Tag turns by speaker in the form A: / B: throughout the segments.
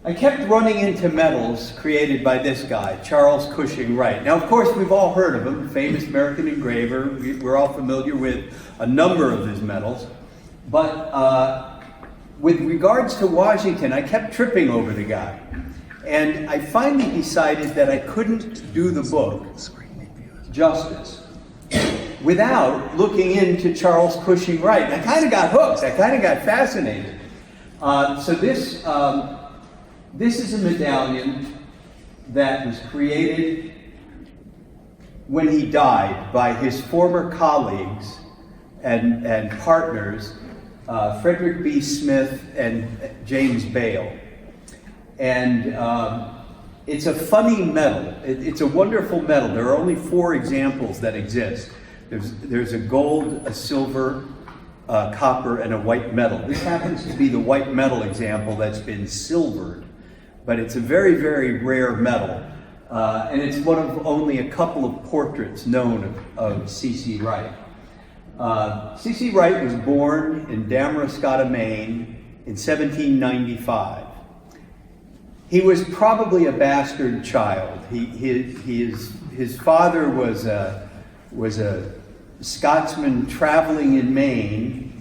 A: I kept running into medals created by this guy, Charles Cushing Wright. Now, of course, we've all heard of him, famous American engraver. We're all familiar with a number of his medals. But with regards to Washington, I kept tripping over the guy. And I finally decided that I couldn't do the book justice without looking into Charles Cushing Wright. I kind of got hooked. I kind of got fascinated. So this is a medallion that was created when he died by his former colleagues and partners, Frederick B. Smith and James Bale. And it's a funny medal. It's a wonderful medal. There are only 4 examples that exist. There's a gold, a silver, copper, and a white medal. This happens to be the white medal example that's been silvered. But it's a very, very rare medal. And it's one of only a couple of portraits known of C.C. Wright. C.C. Wright was born in Damariscotta, Maine in 1795. He was probably a bastard child. His father was a Scotsman traveling in Maine,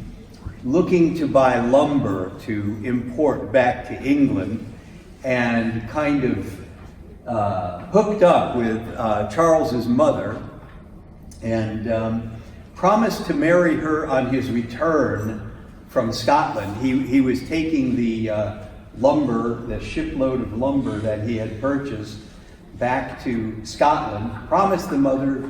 A: looking to buy lumber to import back to England, and kind of hooked up with Charles's mother, and promised to marry her on his return from Scotland. He was taking the shipload of lumber that he had purchased back to Scotland, promised the mother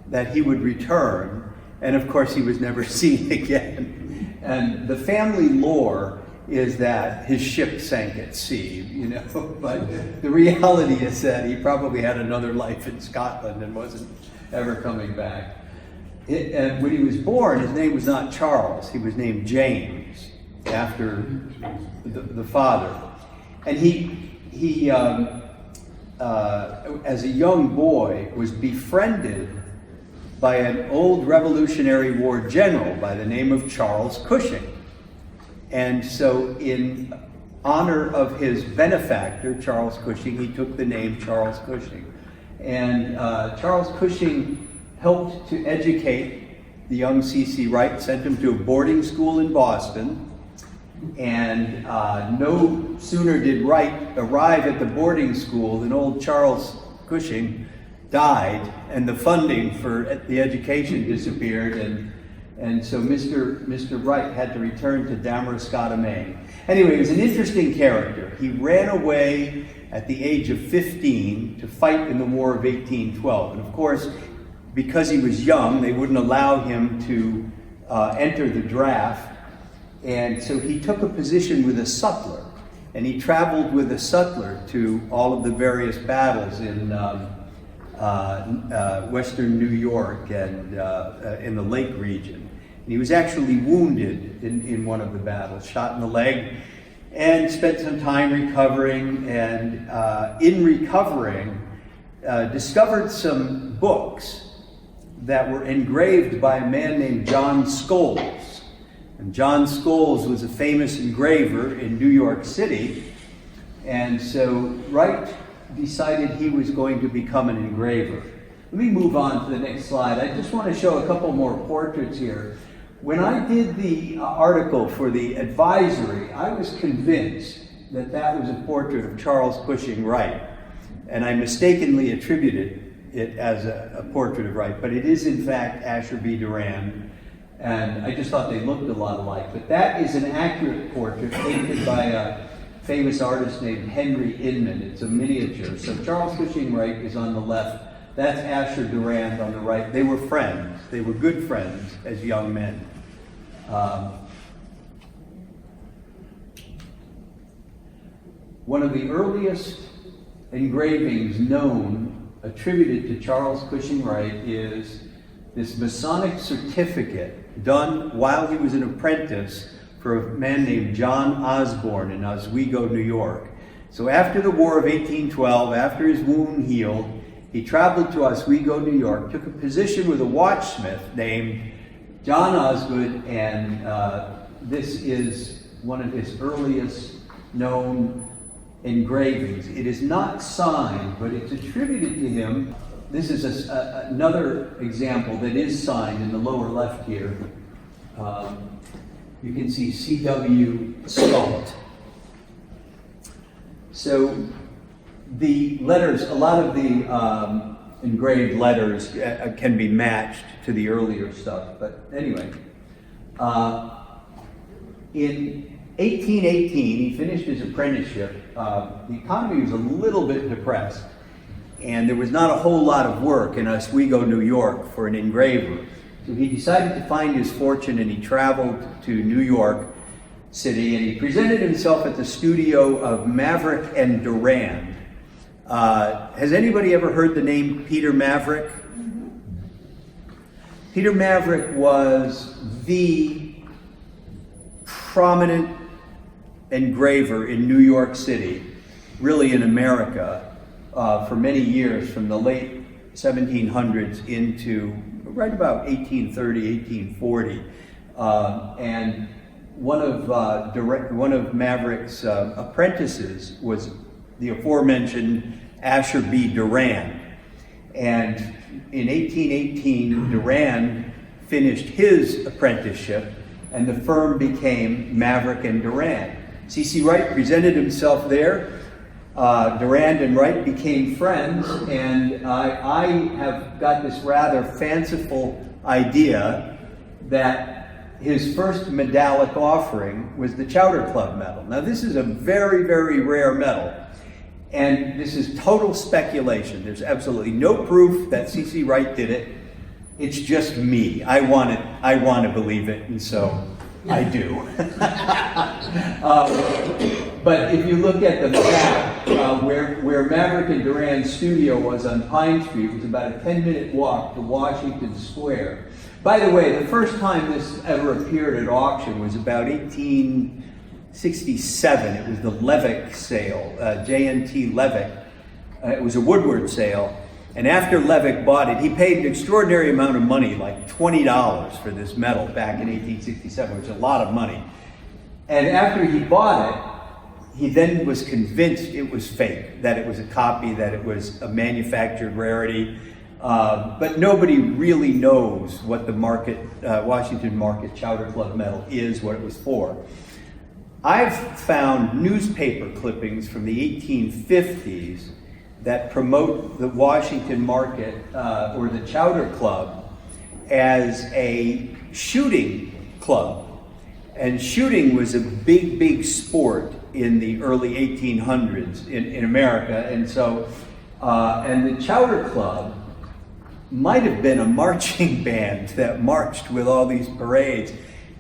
A: that he would return, and of course he was never seen again. And the family lore is that his ship sank at sea, but the reality is that he probably had another life in Scotland and wasn't ever coming back. And when he was born, his name was not Charles, he was named James, after the father. And he as a young boy, was befriended by an old Revolutionary War general by the name of Charles Cushing. And so in honor of his benefactor, Charles Cushing, he took the name Charles Cushing. And Charles Cushing helped to educate the young C.C. Wright, sent him to a boarding school in Boston. And no sooner did Wright arrive at the boarding school than old Charles Cushing died, and the funding for the education disappeared, and so Mr. Wright had to return to Damariscotta, Maine. Anyway, he was an interesting character. He ran away at the age of 15 to fight in the War of 1812. And of course, because he was young, they wouldn't allow him to enter the draft. And so he took a position with a sutler, and he traveled with a sutler to all of the various battles in western New York and in the Lake region. And he was actually wounded in one of the battles, shot in the leg, and spent some time recovering, and in recovering, discovered some books that were engraved by a man named John Scholes. And John Scholes was a famous engraver in New York City, and so Wright decided he was going to become an engraver. Let me move on to the next slide. I just want to show a couple more portraits here. When I did the article for the advisory, I was convinced that that was a portrait of Charles Cushing Wright, and I mistakenly attributed it as a portrait of Wright, but it is in fact Asher B. Durand, and I just thought they looked a lot alike. But that is an accurate portrait painted by a famous artist named Henry Inman. It's a miniature. So Charles Cushing Wright is on the left. That's Asher Durand on the right. They were friends. They were good friends as young men. One of the earliest engravings known, attributed to Charles Cushing Wright, is this Masonic certificate done while he was an apprentice for a man named John Osborne in Oswego, New York. So after the War of 1812, after his wound healed, he traveled to Oswego, New York, took a position with a watchsmith named John Osgood, and this is one of his earliest known engravings. It is not signed, but it's attributed to him. This is another example that is signed in the lower left here. You can see C.W. Sculpt. So the letters, a lot of the engraved letters can be matched to the earlier stuff, but anyway. In 1818, he finished his apprenticeship. The economy was a little bit depressed, and there was not a whole lot of work in Oswego, New York for an engraver. So he decided to find his fortune, and he traveled to New York City, and he presented himself at the studio of Maverick and Durand. Has anybody ever heard the name Peter Maverick? Peter Maverick was the prominent engraver in New York City, really in America, for many years, from the late 1700s into right about 1830, 1840. And one of Maverick's apprentices was the aforementioned Asher B. Durand. And in 1818, Durand finished his apprenticeship, and the firm became Maverick and Durand. C.C. Wright presented himself there. Durand and Wright became friends, and I have got this rather fanciful idea that his first medallic offering was the Chowder Club medal. Now, this is a very, very rare medal, and this is total speculation. There's absolutely no proof that C.C. Wright did it. It's just me. I want to believe it, and so I do. But if you look at the map, where Maverick and Durand's studio was on Pine Street, it was about a 10-minute walk to Washington Square. By the way, the first time this ever appeared at auction was about 1867. It was the Levick sale, J.N.T. Levick. It was a Woodward sale. And after Levick bought it, he paid an extraordinary amount of money, like $20 for this medal back in 1867, which is a lot of money. And after he bought it, he then was convinced it was fake, that it was a copy, that it was a manufactured rarity. But nobody really knows what the Washington Market Chowder Club medal is, what it was for. I've found newspaper clippings from the 1850s that promote the Washington Market or the Chowder Club as a shooting club. And shooting was a big, big sport in the early 1800s in America. And so, and the Chowder Club might have been a marching band that marched with all these parades.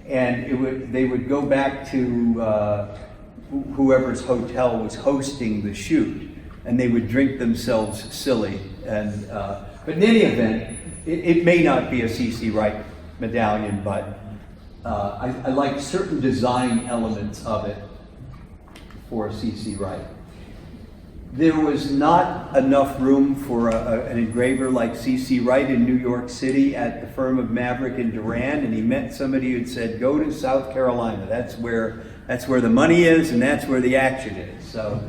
A: And they would go back to whoever's hotel was hosting the shoot, and they would drink themselves silly. And but in any event, it may not be a C.C. Wright medallion, but I like certain design elements of it for C.C. Wright. There was not enough room for an engraver like C.C. Wright in New York City at the firm of Maverick and Durand, and he met somebody who had said, "Go to South Carolina. That's where the money is, and that's where the action is." So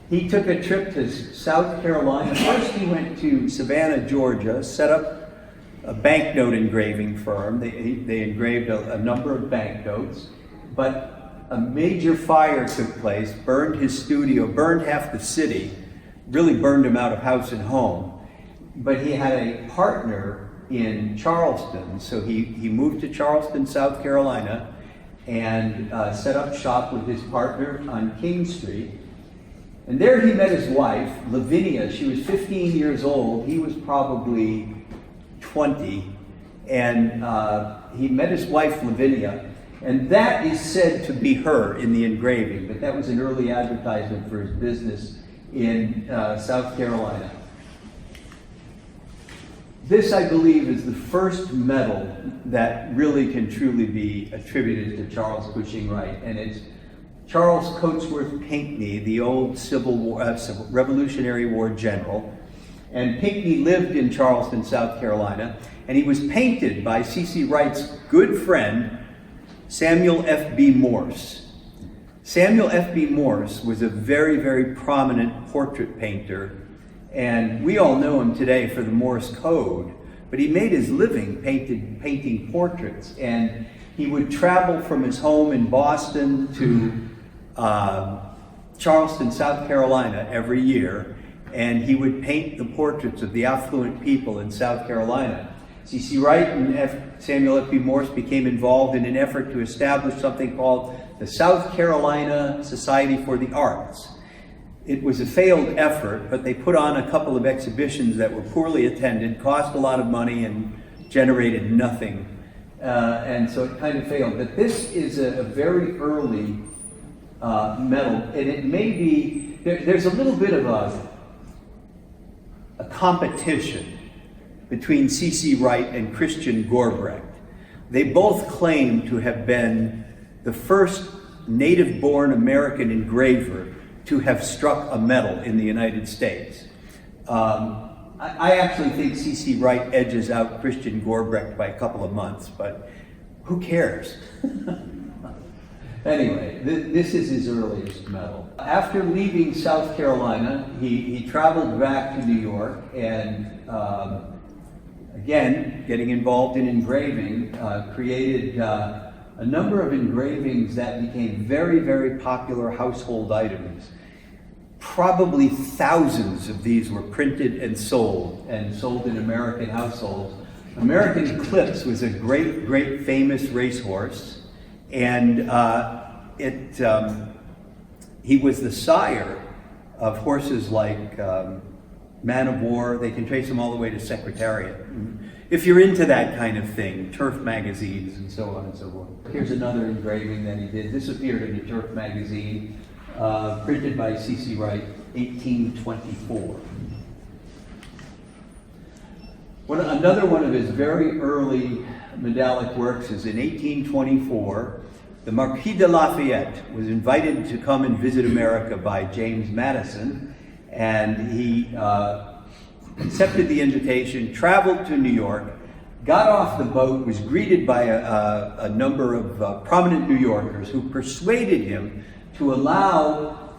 A: he took a trip to South Carolina. First, he went to Savannah, Georgia, set up a banknote engraving firm. They engraved a number of banknotes, but a major fire took place, burned his studio, burned half the city, really burned him out of house and home. But he had a partner in Charleston, so he moved to Charleston, South Carolina, and set up shop with his partner on King Street. And there he met his wife, Lavinia. She was 15 years old. He was probably 20. And he met his wife, Lavinia. And that is said to be her in the engraving, but that was an early advertisement for his business in South Carolina. This, I believe, is the first medal that really can truly be attributed to Charles Cushing Wright, and it's Charles Cotesworth Pinckney, the old Revolutionary War general. And Pinckney lived in Charleston, South Carolina, and he was painted by C.C. Wright's good friend, Samuel F.B. Morse. Samuel F.B. Morse was a very, very prominent portrait painter, and we all know him today for the Morse Code, but he made his living painting portraits, and he would travel from his home in Boston to Charleston, South Carolina every year, and he would paint the portraits of the affluent people in South Carolina. C.C. Wright and Samuel F.B. Morse became involved in an effort to establish something called the South Carolina Society for the Arts. It was a failed effort, but they put on a couple of exhibitions that were poorly attended, cost a lot of money, and generated nothing. And so it kind of failed. But this is a very early medal, and it may be, there's a little bit of a competition between C.C. Wright and Christian Gorbrecht. They both claim to have been the first native-born American engraver to have struck a medal in the United States. I actually think C.C. Wright edges out Christian Gorbrecht by a couple of months, but who cares? Anyway, this is his earliest medal. After leaving South Carolina, he traveled back to New York and again, getting involved in engraving, created a number of engravings that became very, very popular household items. Probably thousands of these were printed and sold in American households. American Eclipse was a great, great famous racehorse, and he was the sire of horses like Man of War. They can trace them all the way to Secretariat. If you're into that kind of thing, Turf magazines and so on and so forth. Here's another engraving that he did. This appeared in a Turf magazine, printed by C.C. Wright, 1824. Another one of his very early medallic works is in 1824. The Marquis de Lafayette was invited to come and visit America by James Madison, and he accepted the invitation, traveled to New York, got off the boat, was greeted by a number of prominent New Yorkers who persuaded him to allow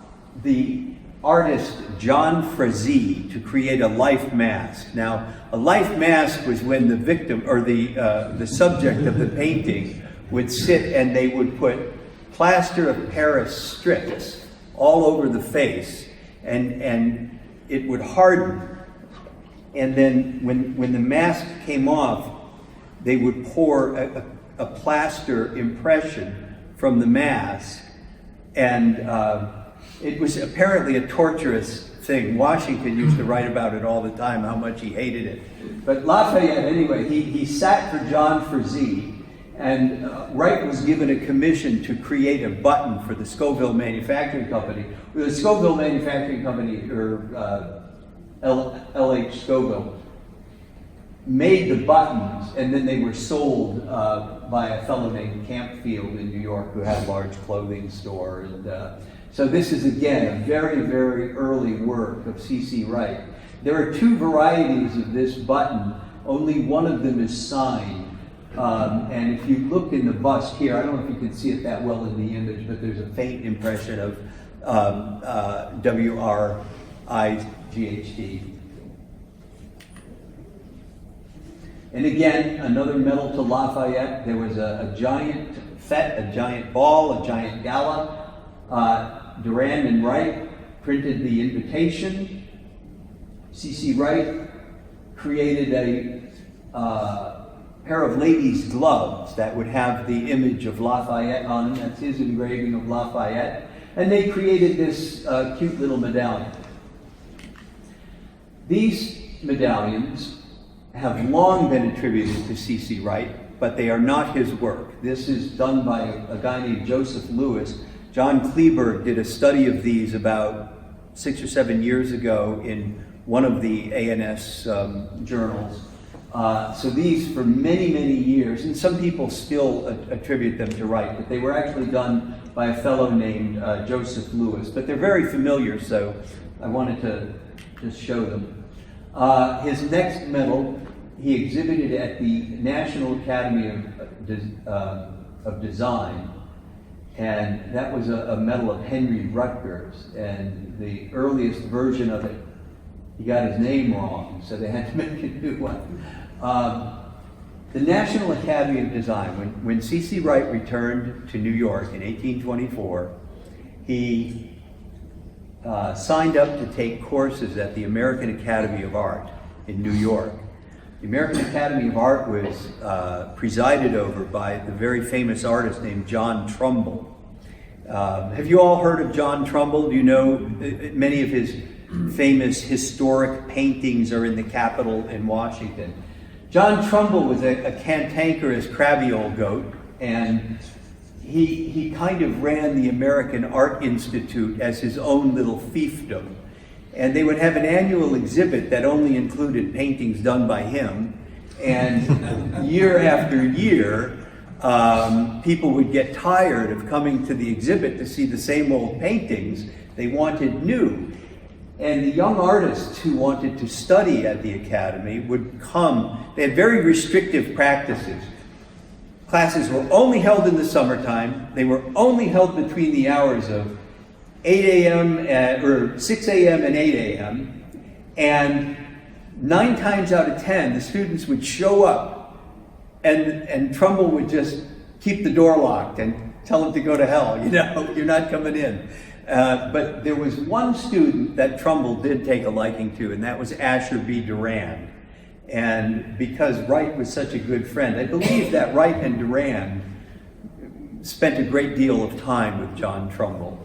A: the artist John Frazee to create a life mask. Now, a life mask was when the victim or the subject of the painting would sit and they would put plaster of Paris strips all over the face, and it would harden. And then when the mask came off, they would pour a plaster impression from the mask. And it was apparently a torturous thing. Washington used to write about it all the time, how much he hated it. But Lafayette, anyway, he sat for John Frazee, and Wright was given a commission to create a button for the Scoville Manufacturing Company. The Scoville Manufacturing Company, or L.H. Scoville, made the buttons, and then they were sold by a fellow named Campfield in New York who had a large clothing store. And so this is, again, a very, very early work of C.C. Wright. There are two varieties of this button. Only one of them is signed. And if you look in the bust here, I don't know if you can see it that well in the image, but there's a faint impression of W-R-I-G-H-T. And again, another medal to Lafayette. There was a giant fete, a giant ball, a giant gala. Durand and Wright printed the invitation. C.C. Wright created a pair of ladies' gloves that would have the image of Lafayette on them. That's his engraving of Lafayette. And they created this cute little medallion. These medallions have long been attributed to C.C. Wright, but they are not his work. This is done by a guy named Joseph Lewis. John Kleberg did a study of these about 6 or 7 years ago in one of the A&S journals. So these, for many, many years, and some people still attribute them to Wright, but they were actually done by a fellow named Joseph Lewis. But they're very familiar, so I wanted to just show them. His next medal, he exhibited at the National Academy of Design. And that was a medal of Henry Rutgers, and the earliest version of it, he got his name wrong, so they had to make a new one. The National Academy of Design, when C.C. Wright returned to New York in 1824, he signed up to take courses at the American Academy of Art in New York. The American Academy of Art was presided over by the very famous artist named John Trumbull. Have you all heard of John Trumbull? Do you know many of his famous historic paintings are in the Capitol in Washington? John Trumbull was a cantankerous, crabby old goat, and he kind of ran the American Art Institute as his own little fiefdom. And they would have an annual exhibit that only included paintings done by him. And year after year, people would get tired of coming to the exhibit to see the same old paintings. They wanted new. And the young artists who wanted to study at the Academy would come. They had very restrictive practices. Classes were only held in the summertime. They were only held between the hours of 8 a.m. or 6 a.m. and 8 a.m. And 9 times out of 10, the students would show up, and Trumbull would just keep the door locked and tell them to go to hell. You know, you're not coming in. But there was one student that Trumbull did take a liking to, and that was Asher B. Durand. And because Wright was such a good friend, I believe that Wright and Durand spent a great deal of time with John Trumbull.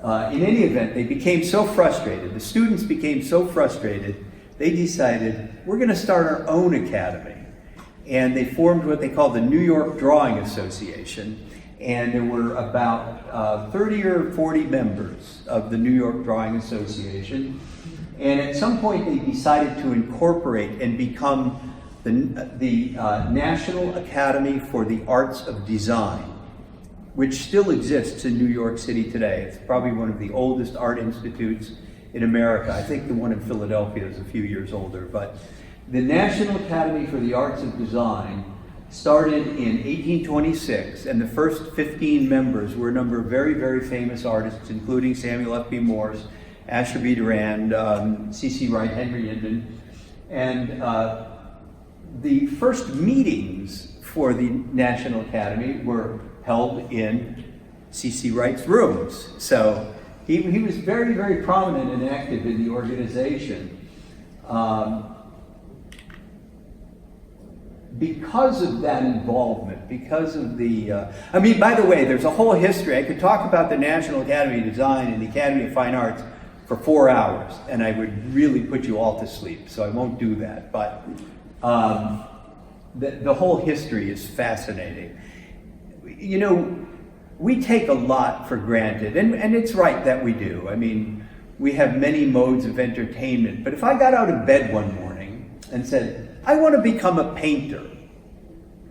A: In any event, they became so frustrated, the students became so frustrated, they decided, we're going to start our own academy. And they formed what they called the New York Drawing Association. And there were about 30 or 40 members of the New York Drawing Association. And at some point they decided to incorporate and become the National Academy for the Arts of Design, which still exists in New York City today. It's probably one of the oldest art institutes in America. I think the one in Philadelphia is a few years older. But the National Academy for the Arts of Design started in 1826, and the first 15 members were a number of very, very famous artists, including Samuel F. B. Morse, Asher B. Durand, C.C. Wright, Henry Indian. And the first meetings for the National Academy were held in C.C. Wright's rooms. So he was very, very prominent and active in the organization. Because of that involvement, because of the, I mean, by the way, there's a whole history. I could talk about the National Academy of Design and the Academy of Fine Arts for 4 hours, and I would really put you all to sleep, so I won't do that. But the whole history is fascinating. You know, we take a lot for granted, and it's right that we do. I mean, we have many modes of entertainment, but if I got out of bed one morning and said, I want to become a painter,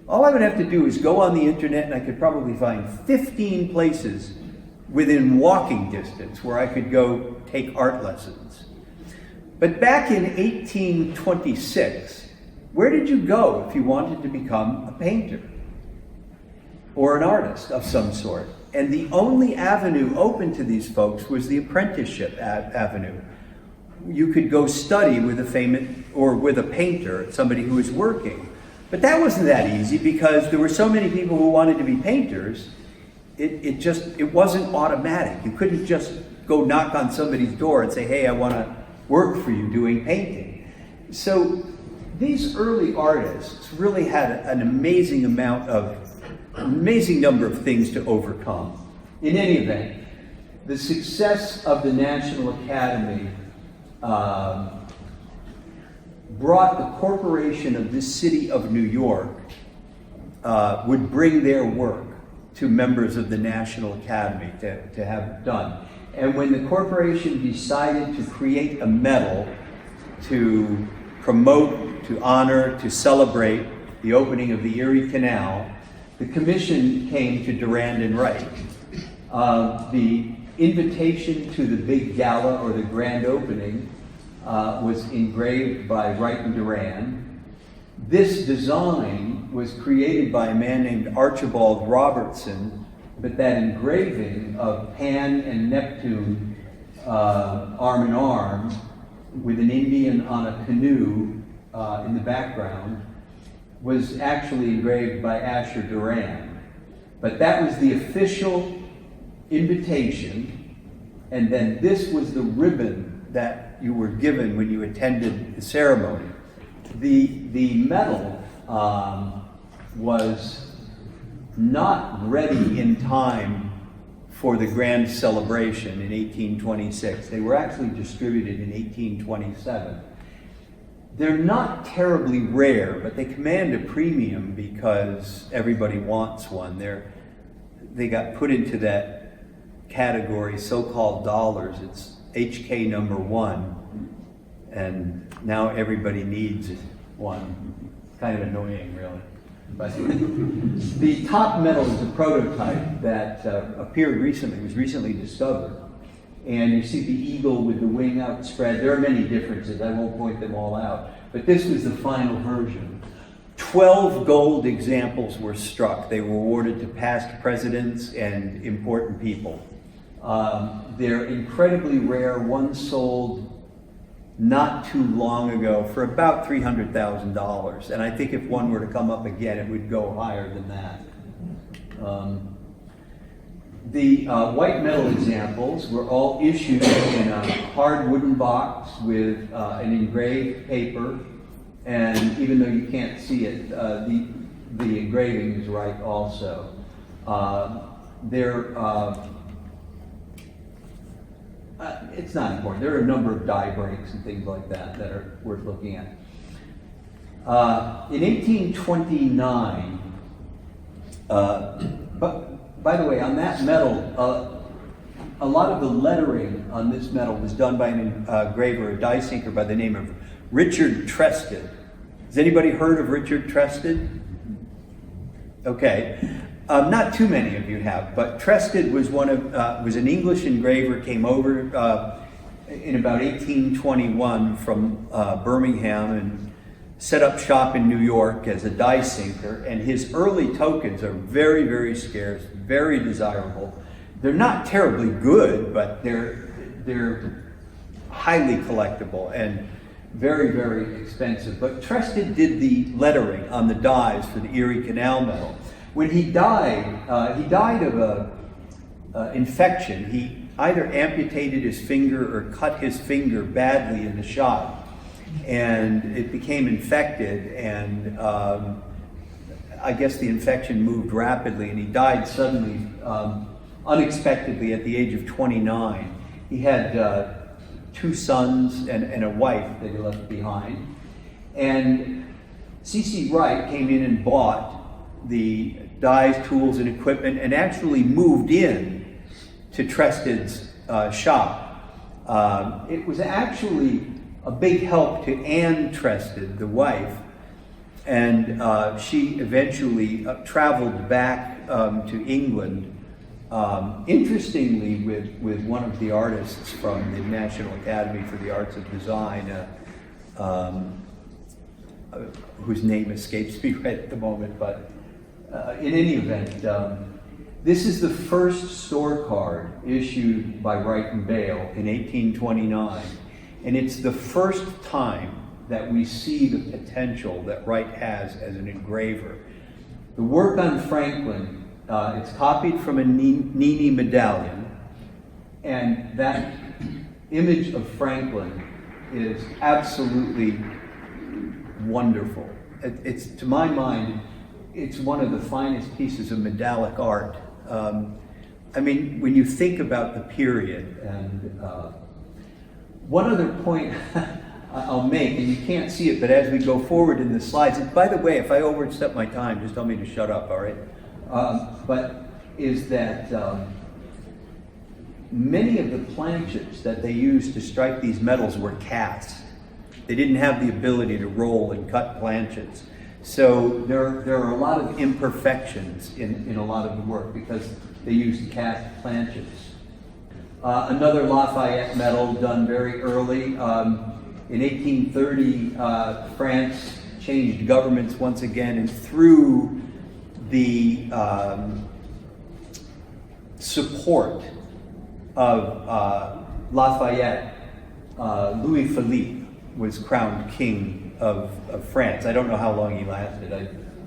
A: all I would have to do is go on the internet, and I could probably find 15 places within walking distance where I could go take art lessons. But back in 1826, where did you go if you wanted to become a painter or an artist of some sort? And the only avenue open to these folks was the apprenticeship avenue. You could go study with a painter, somebody who was working. But that wasn't that easy because there were so many people who wanted to be painters. It wasn't automatic. You couldn't just go knock on somebody's door and say, hey, I want to work for you doing painting. So these early artists really had an amazing number of things to overcome. In any event, the success of the National Academy brought the corporation of this city of New York would bring their work to members of the National Academy to have done. And when the corporation decided to create a medal to promote, to honor, to celebrate the opening of the Erie Canal, the commission came to Durand and Wright. The invitation to the big gala or the grand opening was engraved by Wright and Durand. This design was created by a man named Archibald Robertson, but that engraving of Pan and Neptune arm in arm with an Indian on a canoe in the background was actually engraved by Asher Duran. But that was the official invitation, and then this was the ribbon that you were given when you attended the ceremony. The medal was not ready in time for the grand celebration in 1826. They were actually distributed in 1827. They're not terribly rare, but they command a premium because everybody wants one. They got put into that category, so-called dollars. It's HK number 1, and now everybody needs one. Kind of annoying, really. But the top medal is a prototype that appeared recently, was recently discovered. And you see the eagle with the wing outspread. There are many differences. I won't point them all out. But this was the final version. 12 gold examples were struck. They were awarded to past presidents and important people. They're incredibly rare. One sold not too long ago for about $300,000. And I think if one were to come up again, it would go higher than that. The white metal examples were all issued in a hard wooden box with an engraved paper, and even though you can't see it, the engraving is right also. It's not important. There are a number of die breaks and things like that that are worth looking at. In 1829, by the way, on that medal, a lot of the lettering on this medal was done by an engraver, a die sinker by the name of Richard Trested. Has anybody heard of Richard Trested? Okay. Not too many of you have, but Trested was was an English engraver, came over in about 1821 from Birmingham and set up shop in New York as a die sinker, and his early tokens are very, very scarce, very desirable. They're not terribly good, but they're highly collectible and very, very expensive. But Trested did the lettering on the dies for the Erie Canal medal. When he died of an infection. He either amputated his finger or cut his finger badly in the shot, and it became infected, and I guess the infection moved rapidly, and he died suddenly, unexpectedly at the age of 29. He had 2 sons and a wife that he left behind. And C.C. Wright came in and bought the dies, tools, and equipment, and actually moved in to Trested's shop. It was actually a big help to Anne Trested, the wife, and she eventually traveled back to England, interestingly with one of the artists from the National Academy for the Arts of Design, whose name escapes me right at the moment, but in any event, this is the first store card issued by Wright and Bale in 1829, and it's the first time that we see the potential that Wright has as an engraver. The work on Franklin, it's copied from a Nini medallion, and that image of Franklin is absolutely wonderful. It's, to my mind, it's one of the finest pieces of medallic art. I mean, when you think about the period, and one other point I'll make, and you can't see it, but as we go forward in the slides, and by the way, if I overstep my time, just tell me to shut up, all right? But is that many of the planchets that they used to strike these metals were cast. They didn't have the ability to roll and cut planchets. So there are a lot of imperfections in a lot of the work because they used cast planchets. Another Lafayette medal done very early. In 1830, France changed governments once again and threw the support of Lafayette, Louis Philippe was crowned king of France. I don't know how long he lasted,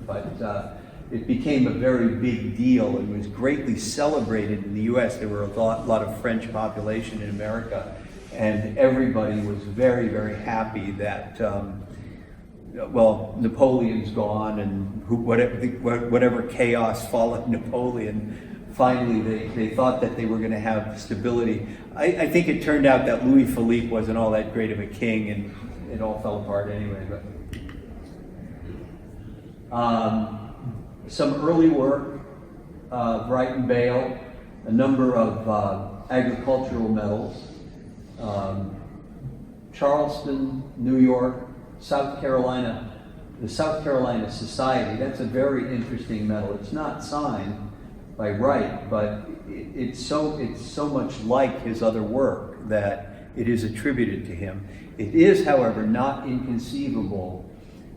A: but it became a very big deal and was greatly celebrated in the US. There were a lot of French population in America, and everybody was very, very happy that, well, Napoleon's gone, and whatever chaos followed Napoleon, finally they thought that they were going to have stability. I think it turned out that Louis Philippe wasn't all that great of a king, and it all fell apart anyway. But some early work, Wright and Bale, a number of agricultural medals, Charleston, New York, South Carolina, the South Carolina Society. That's a very interesting medal. It's not signed by Wright, but it's so much like his other work that it is attributed to him. It is, however, not inconceivable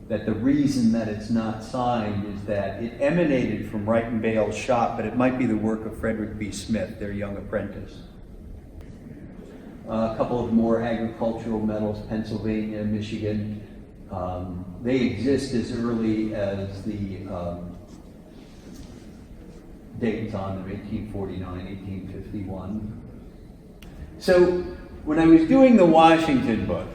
A: that the reason that it's not signed is that it emanated from Wright and Bale's shop, but it might be the work of Frederick B. Smith, their young apprentice. A couple of more agricultural medals, Pennsylvania, Michigan. They exist as early as the dates on them, 1849, 1851. So when I was doing the Washington book,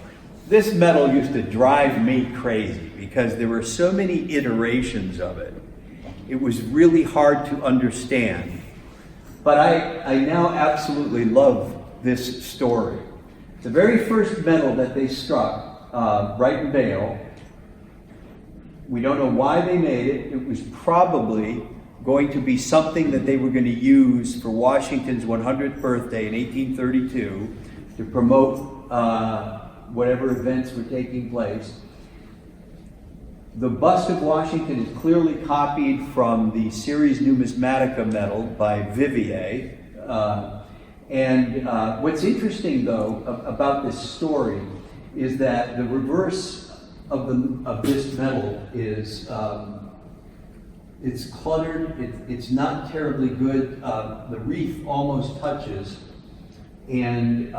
A: this medal used to drive me crazy because there were so many iterations of it. It was really hard to understand. But I now absolutely love this story. The very first medal that they struck, Wright and Bale, we don't know why they made it. It was probably going to be something that they were going to use for Washington's 100th birthday in 1832 to promote whatever events were taking place. The bust of Washington is clearly copied from the Series Numismatica medal by Vivier. What's interesting, though, about this story is that the reverse of this medal is it's cluttered. It's not terribly good. The reef almost touches, and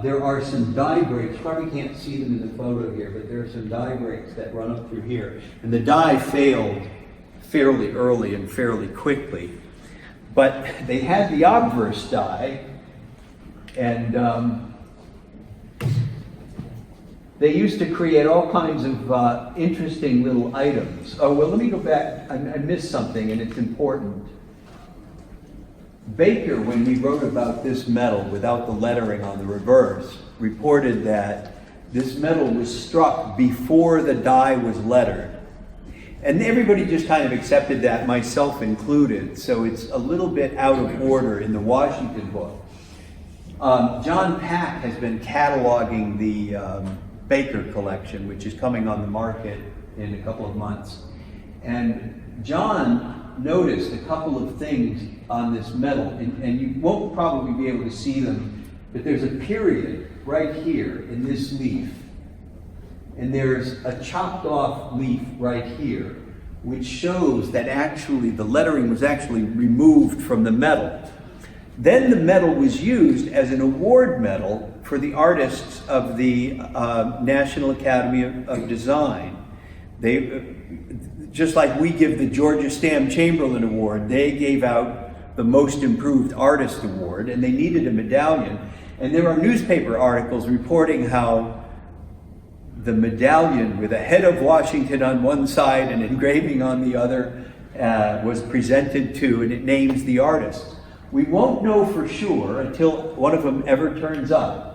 A: there are some die breaks. You probably can't see them in the photo here, but there are some die breaks that run up through here. And the die failed fairly early and fairly quickly. But they had the obverse die, and they used to create all kinds of interesting little items. Oh, well, let me go back. I missed something, and it's important. Baker, when we wrote about this medal without the lettering on the reverse, reported that this medal was struck before the die was lettered. And everybody just kind of accepted that, myself included, so it's a little bit out of order in the Washington book. John Pack has been cataloging the Baker collection, which is coming on the market in a couple of months. And John noticed a couple of things on this medal, and you won't probably be able to see them, but there's a period right here in this leaf, and there's a chopped off leaf right here, which shows that actually the lettering was actually removed from the medal. Then the medal was used as an award medal for the artists of the National Academy of Design. They, just like we give the Georgia Stam Chamberlain Award, they gave out the Most Improved Artist Award, and they needed a medallion. And there are newspaper articles reporting how the medallion with a head of Washington on one side and engraving on the other was presented to, and it names the artist. We won't know for sure until one of them ever turns up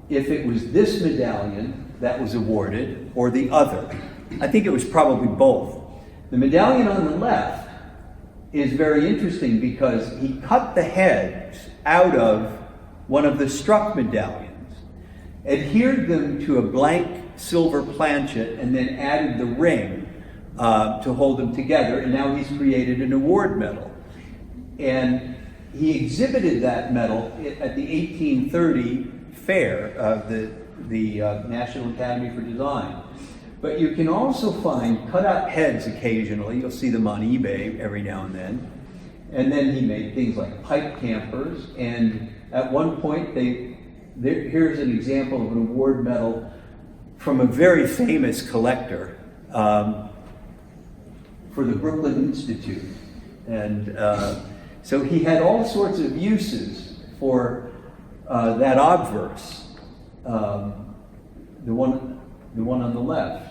A: if it was this medallion that was awarded or the other. I think it was probably both. The medallion on the left is very interesting because he cut the heads out of one of the struck medallions, adhered them to a blank silver planchet, and then added the ring to hold them together, and now he's created an award medal. And he exhibited that medal at the 1830 fair of the National Academy for Design. But you can also find cut-out heads occasionally. You'll see them on eBay every now and then. And then he made things like pipe campers, and at one point here's an example of an award medal from a very famous collector for the Brooklyn Institute. And so he had all sorts of uses for that obverse, the one on the left.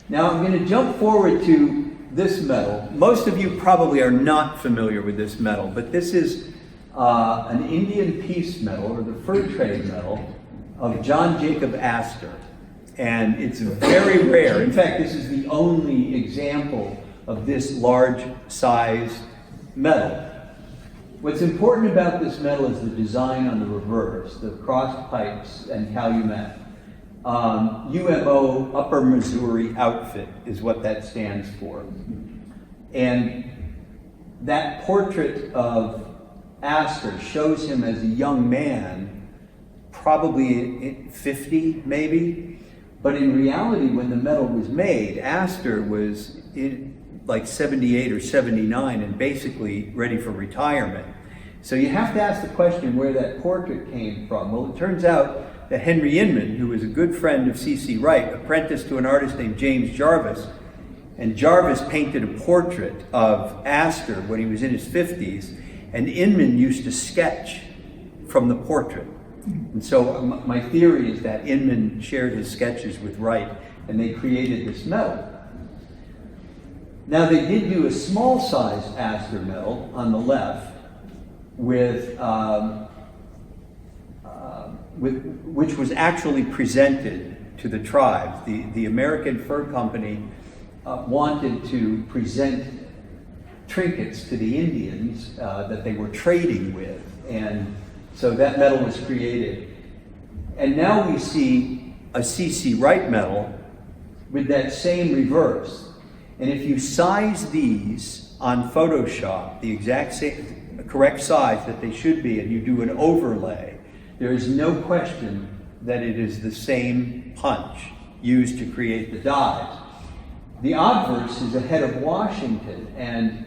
A: Now I'm going to jump forward to this medal. Most of you probably are not familiar with this medal, but this is an Indian Peace Medal, or the Fur Trade Medal, of John Jacob Astor. And it's very rare. In fact, this is the only example of this large size medal. What's important about this medal is the design on the reverse, the crossed pipes and calumet. UMO, Upper Missouri Outfit, is what that stands for. And that portrait of Astor shows him as a young man, probably 50 maybe, but in reality when the medal was made, Astor was like 78 or 79 and basically ready for retirement. So you have to ask the question where that portrait came from. Well, it turns out that Henry Inman, who was a good friend of C.C. Wright, apprenticed to an artist named James Jarvis, and Jarvis painted a portrait of Astor when he was in his 50s, and Inman used to sketch from the portrait. And so my theory is that Inman shared his sketches with Wright, and they created this medal. Now they did do a small size Astor medal on the left which was actually presented to the tribes. The American Fur Company wanted to present trinkets to the Indians that they were trading with, and so that medal was created. And now we see a C.C. Wright medal with that same reverse. And if you size these on Photoshop, the exact same, correct size that they should be, and you do an overlay, there is no question that it is the same punch used to create the dies. The obverse is a head of Washington, and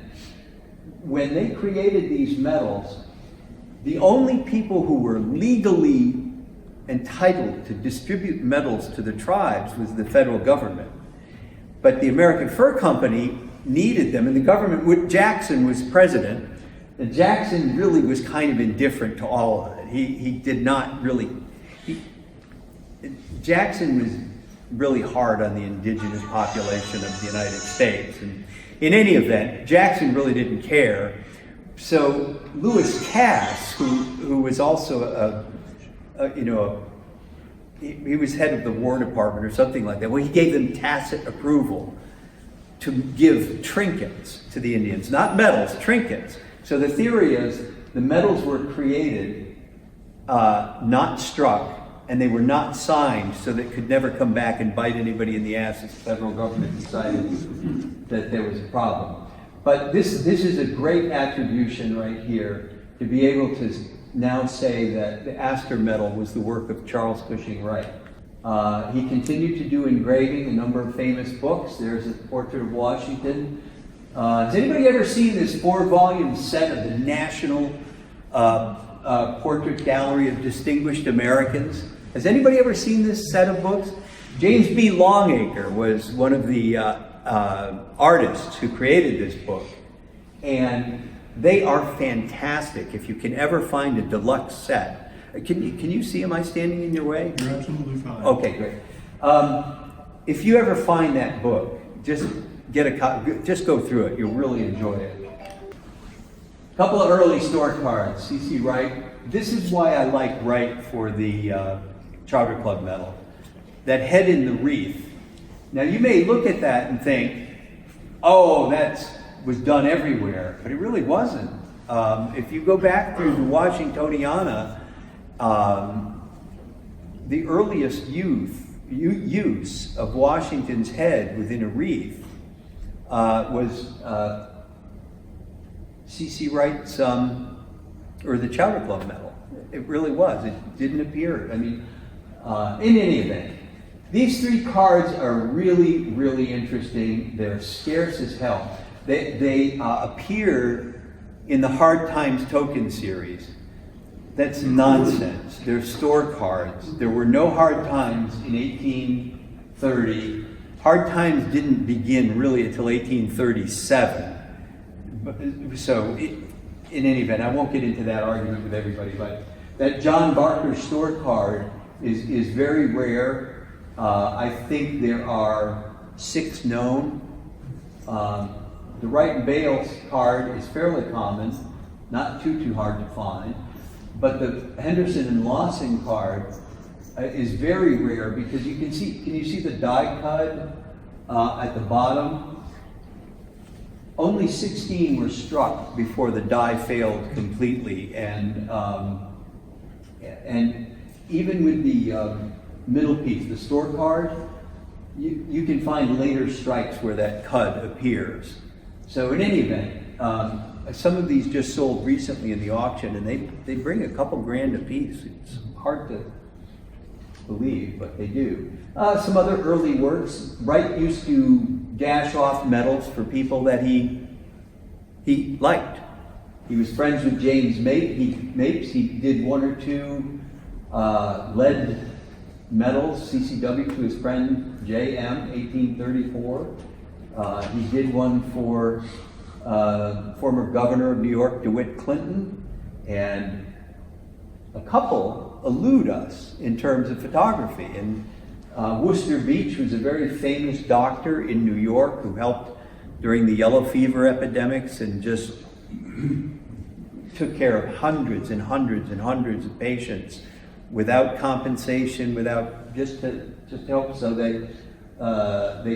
A: when they created these medals, the only people who were legally entitled to distribute medals to the tribes was the federal government. But the American Fur Company needed them, and the government, Jackson was president, and Jackson really was kind of indifferent to all of it. He did not really, Jackson was really hard on the indigenous population of the United States. And in any event, Jackson really didn't care. So Lewis Cass, who was also he was head of the War Department or something like that. Well, he gave them tacit approval to give trinkets to the Indians, not medals, trinkets. So the theory is the medals were created, not struck, and they were not signed, so they could never come back and bite anybody in the ass if the federal government decided that there was a problem. But this is a great attribution right here to be able to now say that the Astor Medal was the work of Charles Cushing Wright. He continued to do engraving, a number of famous books. There's a portrait of Washington. Has anybody ever seen this 4-volume set of the National Portrait Gallery of Distinguished Americans? Has anybody ever seen this set of books? James B. Longacre was one of the artists who created this book. And they are fantastic. If you can ever find a deluxe set. Can you see, am I standing in your way?
B: You're absolutely fine.
A: Okay, great. If you ever find that book, just get a copy, just go through it. You'll really enjoy it. A couple of early store cards, C.C. Wright. This is why I like Wright for the Chowder Club medal. That head in the wreath. Now you may look at that and think, oh, that was done everywhere, but it really wasn't. If you go back through the Washingtoniana, the earliest use of Washington's head within a wreath was C.C. Wright's, or the Chowder Club medal. It really was. It didn't appear. I mean, in any event, these 3 cards are really, really interesting. They're scarce as hell. They appear in the Hard Times token series. That's nonsense. They're store cards. There were no hard times in 1830. Hard times didn't begin really until 1837. So, in any event, I won't get into that argument with everybody, but that John Barker store card is very rare. I think there are 6 known. The Wright and Bales card is fairly common, not too hard to find. But the Henderson and Lawson card is very rare because you can you see the die cut at the bottom? Only 16 were struck before the die failed completely, and even with the middle piece, the store card, you can find later strikes where that cut appears. So in any event, some of these just sold recently in the auction, and they bring a couple grand a piece. It's hard to believe, but they do. Some other early works. Wright used to dash off medals for people that he liked. He was friends with James Mapes. He did 1 or 2 lead medals, CCW, to his friend J.M., 1834. He did one for former governor of New York, DeWitt Clinton, and a couple elude us in terms of photography. And Worcester Beach was a very famous doctor in New York who helped during the yellow fever epidemics and just took care of hundreds and hundreds and hundreds of patients without compensation, without just to help. So they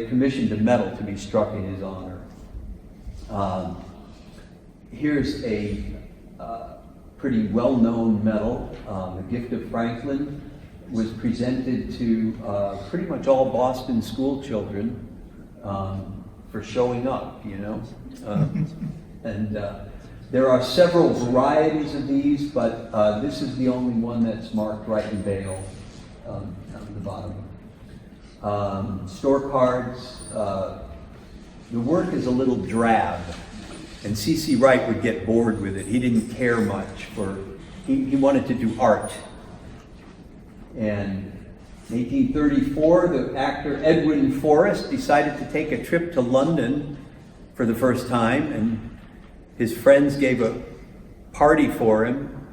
A: commissioned a medal to be struck in his honor. Here's a pretty well-known medal. The Gift of Franklin was presented to pretty much all Boston school children for showing up, you know. And there are several varieties of these, but this is the only one that's marked Wright and Bale on the bottom. Store cards. The work is a little drab, and C.C. Wright would get bored with it. He didn't care much he wanted to do art. And in 1834, the actor Edwin Forrest decided to take a trip to London for the first time, and his friends gave a party for him,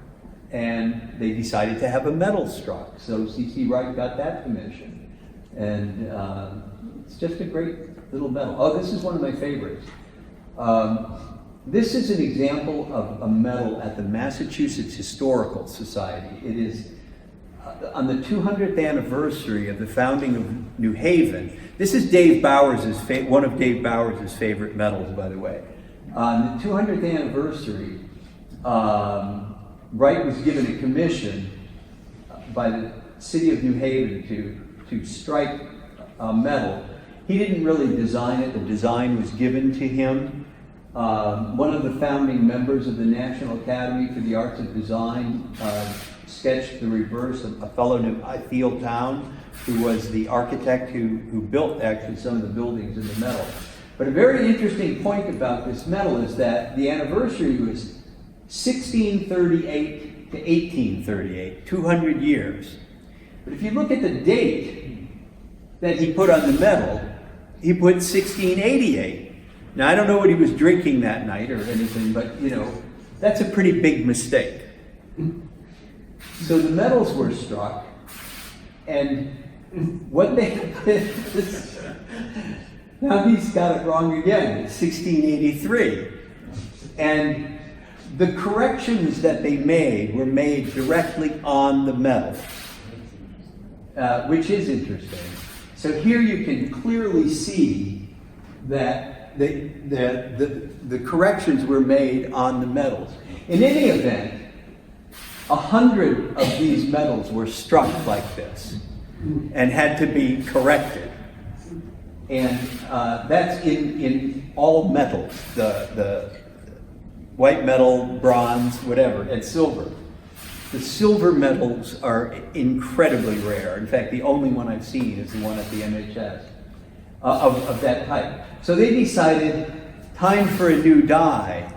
A: and they decided to have a medal struck. So C.C. Wright got that commission. And it's just a great little medal. Oh, this is one of my favorites. This is an example of a medal at the Massachusetts Historical Society. It is on the 200th anniversary of the founding of New Haven. This is Dave Bowers's one of Dave Bowers's favorite medals, by the way. On the 200th anniversary, Wright was given a commission by the city of New Haven to strike a medal. He didn't really design it. The design was given to him. One of the founding members of the National Academy for the Arts of Design sketched the reverse of a fellow named Thiel Town, who was the architect who built actually some of the buildings in the medal. But a very interesting point about this medal is that the anniversary was 1638 to 1838, 200 years. But if you look at the date that he put on the medal, he put 1688. Now, I don't know what he was drinking that night or anything, but, you know, that's a pretty big mistake. So the medals were struck, and what they now he's got it wrong again. It's 1683. And the corrections that they made were made directly on the medal, which is interesting. So here you can clearly see that the corrections were made on the medals. In any event, 100 of these medals were struck like this and had to be corrected. And that's in all metals, the white metal, bronze, whatever, and silver. The silver medals are incredibly rare. In fact, the only one I've seen is the one at the MHS of that type. So they decided time for a new die,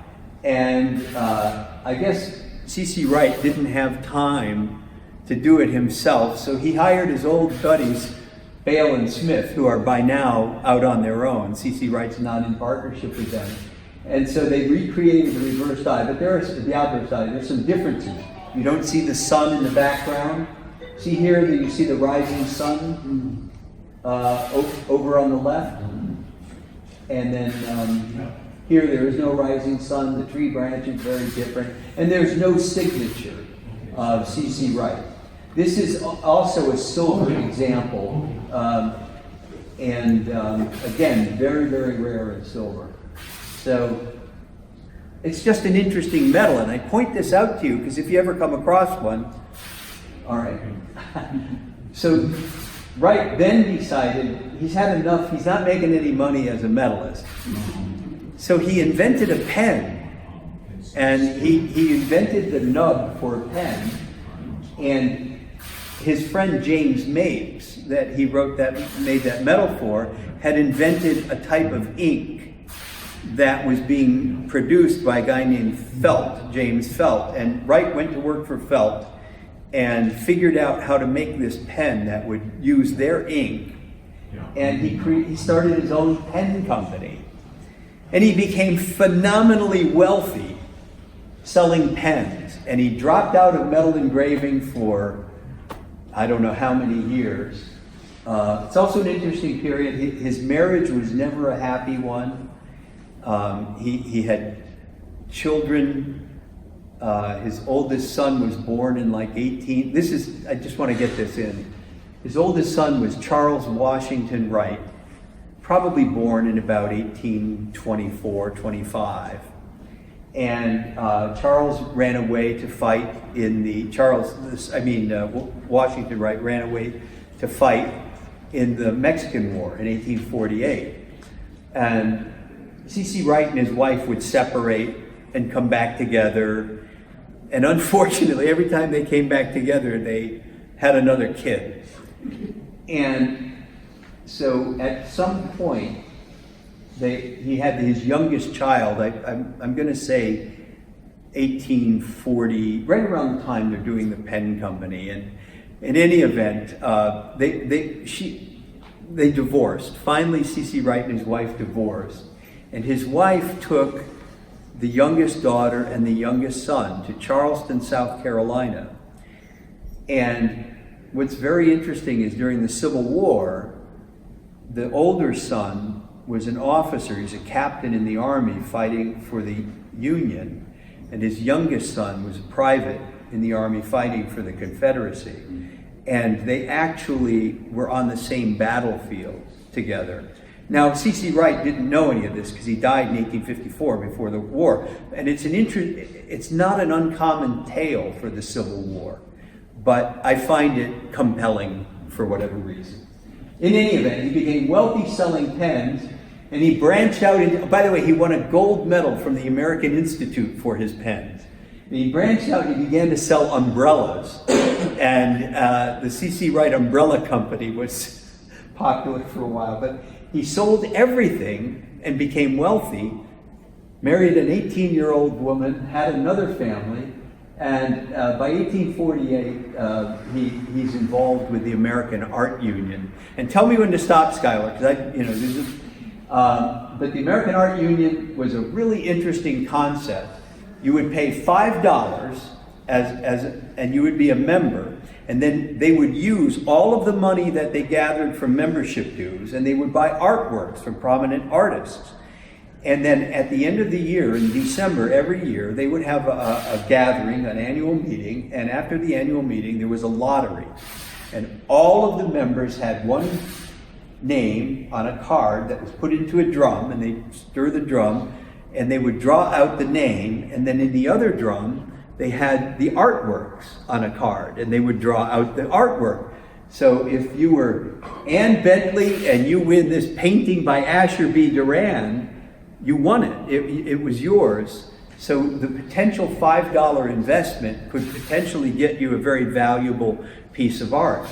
A: And I guess C.C. Wright didn't have time to do it himself, so he hired his old buddies, Bale and Smith, who are by now out on their own. C.C. Wright's not in partnership with them. And so they recreated the reverse eye, but the outverse eye, there's some differences. You don't see the sun in the background. See here that you see the rising sun over on the left? And then here there is no rising sun, the tree branch is very different, and there's no signature of C.C. Wright. This is also a silver example, and again, very, very rare in silver. So it's just an interesting medal, and I point this out to you because if you ever come across one, all right. So Wright then decided he's had enough, he's not making any money as a medalist. So he invented a pen, and he invented the nub for a pen, and his friend James Mapes, that he made that medal for, had invented a type of ink that was being produced by a guy named Felt, James Felt, and Wright went to work for Felt and figured out how to make this pen that would use their ink, and he started his own pen company, and he became phenomenally wealthy selling pens, and he dropped out of metal engraving for I don't know how many years. It's also an interesting period. His marriage was never a happy one. He had children. His oldest son was born in like 18. I just want to get this in. His oldest son was Charles Washington Wright, probably born in about 1824, 25. And Charles ran away to fight Washington Wright ran away to fight in the Mexican War in 1848. And C.C. Wright and his wife would separate and come back together. And unfortunately, every time they came back together, they had another kid. And so at some point, he had his youngest child, I'm going to say 1840, right around the time they're doing the pen company. And in any event, they divorced. Finally, C.C. Wright and his wife divorced. And his wife took the youngest daughter and the youngest son to Charleston, South Carolina. And what's very interesting is during the Civil War, the older son was an officer, he's a captain in the Army fighting for the Union, and his youngest son was a private in the Army fighting for the Confederacy. And they actually were on the same battlefield together. Now, C.C. Wright didn't know any of this because he died in 1854 before the war. And it's not an uncommon tale for the Civil War, but I find it compelling for whatever reason. In any event, he became wealthy selling pens, and he branched out into, by the way, he won a gold medal from the American Institute for his pens. And he branched out and he began to sell umbrellas. And the C.C. Wright Umbrella Company was popular for a while, but he sold everything and became wealthy, married an 18-year-old woman, had another family, and by 1848, he's involved with the American Art Union. And tell me when to stop, Skylar, because but the American Art Union was a really interesting concept. You would pay $5 and you would be a member, and then they would use all of the money that they gathered from membership dues, and they would buy artworks from prominent artists. And then at the end of the year, in December every year, they would have a gathering, an annual meeting, and after the annual meeting, there was a lottery. And all of the members had one name on a card that was put into a drum, and they'd stir the drum, and they would draw out the name, and then in the other drum, they had the artworks on a card, and they would draw out the artwork. So if you were Ann Bentley and you win this painting by Asher B. Durand, you won it. It was yours. So the potential $5 investment could potentially get you a very valuable piece of art.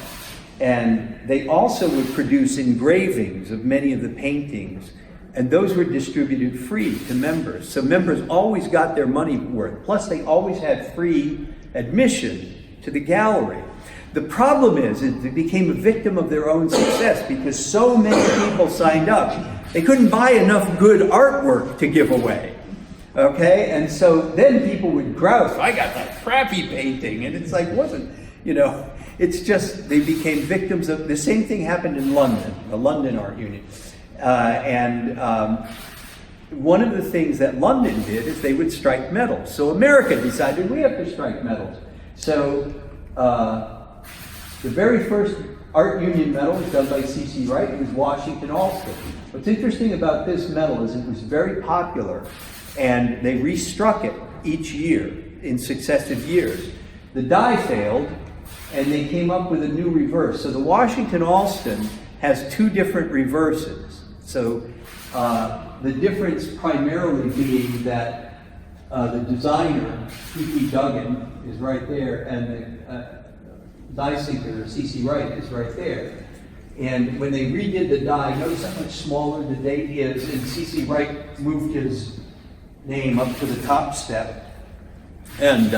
A: And they also would produce engravings of many of the paintings And those were distributed free to members. So members always got their money worth. Plus, they always had free admission to the gallery. The problem is they became a victim of their own success because so many people signed up. They couldn't buy enough good artwork to give away. Okay? And so then people would grouse, I got that crappy painting. And it's like, it's just, they became victims of, the same thing happened in London, the London Art Union. One of the things that London did is they would strike medals. So America decided we have to strike medals. So the very first art union medal was done by C.C. Wright. It was Washington Allston. What's interesting about this medal is it was very popular, and they restruck it each year in successive years. The die failed, and they came up with a new reverse. So the Washington Allston has two different reverses. So the difference primarily being that the designer, P.P. Duggan, is right there, and the die sinker, C.C. Wright, is right there. And when they redid the die, notice how much smaller the date is, and C.C. Wright moved his name up to the top step. And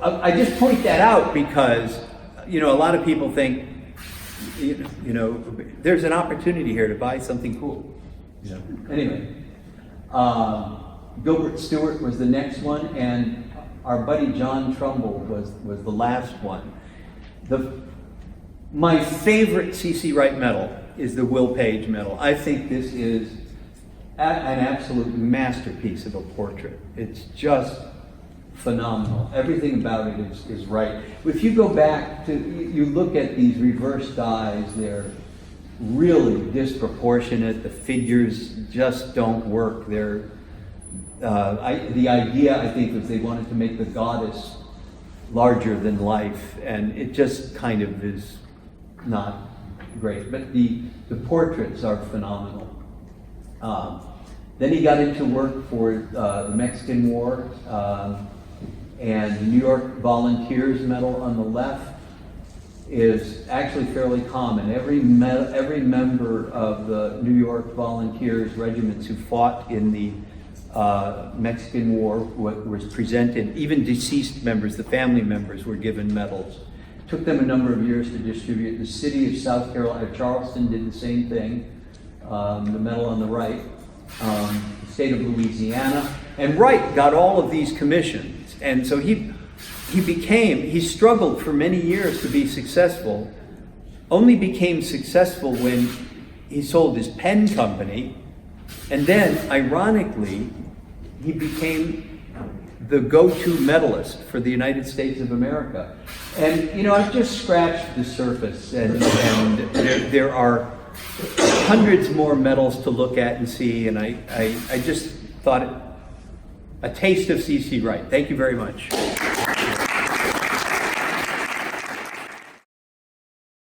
A: I just point that out because, a lot of people think, there's an opportunity here to buy something cool. Anyway, Gilbert Stuart was the next one, and our buddy John Trumbull was the last one. My favorite C.C. Wright medal is the Will Page medal. I think this is an absolute masterpiece of a portrait. It's just phenomenal. Everything about it is right. If you go back to, you look at these reverse dies, they're really disproportionate. The figures just don't work. The idea, I think, was they wanted to make the goddess larger than life, and it just kind of is not great. But the portraits are phenomenal. Then he got into work for the Mexican War, and the New York Volunteers Medal on the left is actually fairly common. Every member of the New York Volunteers regiments who fought in the Mexican War was presented. Even deceased members, the family members, were given medals. It took them a number of years to distribute. The city of South Carolina, Charleston, did the same thing. The medal on the right. The state of Louisiana. And Wright got all of these commissions. And so he struggled for many years to be successful, only became successful when he sold his pen company, and then, ironically, he became the go-to medalist for the United States of America. And, I've just scratched the surface, and there are hundreds more medals to look at and see, and I just thought a taste of C.C. Wright. Thank you very much.